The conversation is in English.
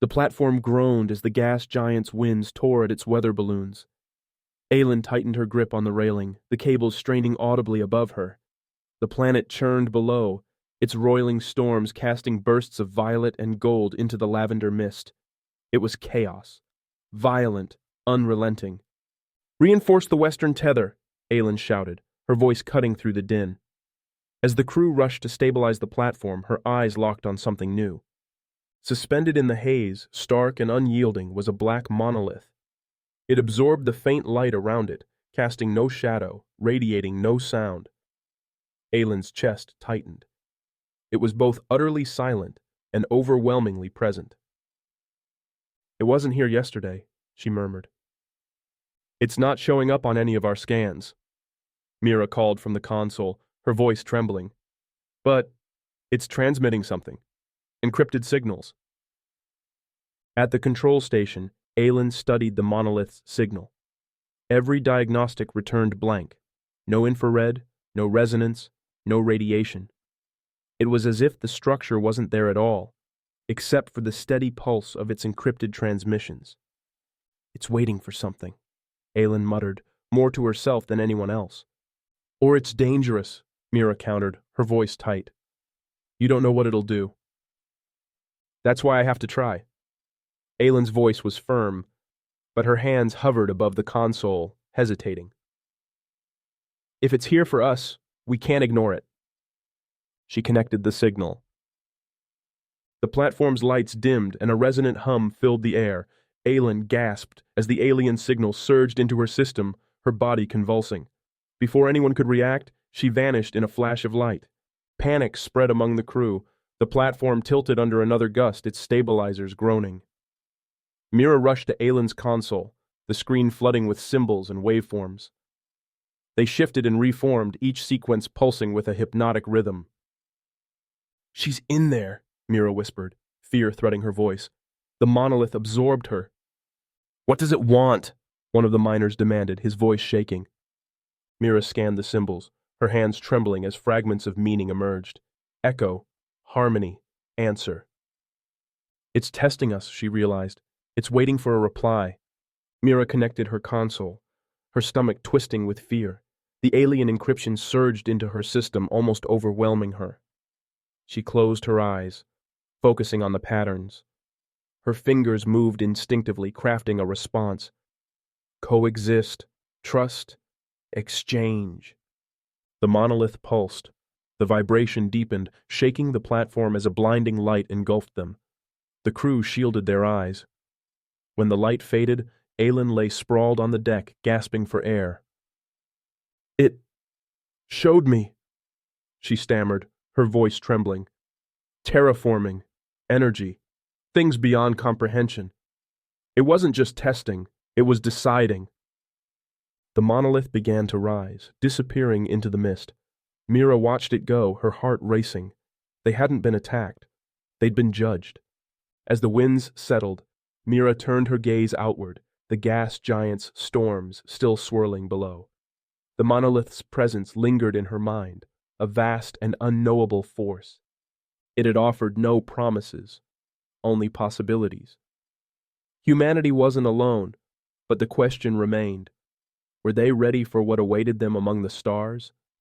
The platform groaned as the gas giant's winds tore at its weather balloons. Aylin tightened her grip on the railing, the cables straining audibly above her. The planet churned below, its roiling storms casting bursts of violet and gold into the lavender mist. It was chaos. Violent, unrelenting. "Reinforce the western tether," Aylin shouted, her voice cutting through the din. As the crew rushed to stabilize the platform, her eyes locked on something new. Suspended in the haze, stark and unyielding, was a black monolith. It absorbed the faint light around it, casting no shadow, radiating no sound. Aylin's chest tightened. It was both utterly silent and overwhelmingly present. "It wasn't here yesterday," she murmured. "It's not showing up on any of our scans," Mira called from the console, her voice trembling. "But it's transmitting something. Encrypted signals." At the control station, Aylin studied the monolith's signal. Every diagnostic returned blank. No infrared, no resonance, no radiation. It was as if the structure wasn't there at all, except for the steady pulse of its encrypted transmissions. "It's waiting for something," Aylin muttered, more to herself than anyone else. "Or it's dangerous," Mira countered, her voice tight. "You don't know what it'll do." "That's why I have to try." Aylin's voice was firm, but her hands hovered above the console, hesitating. "If it's here for us, we can't ignore it." She connected the signal. The platform's lights dimmed and a resonant hum filled the air. Aylin gasped as the alien signal surged into her system, her body convulsing. Before anyone could react, she vanished in a flash of light. Panic spread among the crew. The platform tilted under another gust, its stabilizers groaning. Mira rushed to Aylin's console, the screen flooding with symbols and waveforms. They shifted and reformed, each sequence pulsing with a hypnotic rhythm. "She's in there," Mira whispered, fear threading her voice. "The monolith absorbed her." "What does it want?" one of the miners demanded, his voice shaking. Mira scanned the symbols, her hands trembling as fragments of meaning emerged. Echo, harmony, answer. "It's testing us," she realized. "It's waiting for a reply." Mira connected her console, her stomach twisting with fear. The alien encryption surged into her system, almost overwhelming her. She closed her eyes, focusing on the patterns. Her fingers moved instinctively, crafting a response. Coexist, trust, exchange. The monolith pulsed. The vibration deepened, shaking the platform as a blinding light engulfed them. The crew shielded their eyes. When the light faded, Aylin lay sprawled on the deck, gasping for air. "It showed me," she stammered, her voice trembling. "Terraforming, energy, things beyond comprehension. It wasn't just testing, it was deciding." The monolith began to rise, disappearing into the mist. Mira watched it go, her heart racing. They hadn't been attacked. They'd been judged. As the winds settled, Mira turned her gaze outward, the gas giant's storms still swirling below. The monolith's presence lingered in her mind, a vast and unknowable force. It had offered no promises, only possibilities. Humanity wasn't alone, but the question remained. Were they ready for what awaited them among the stars?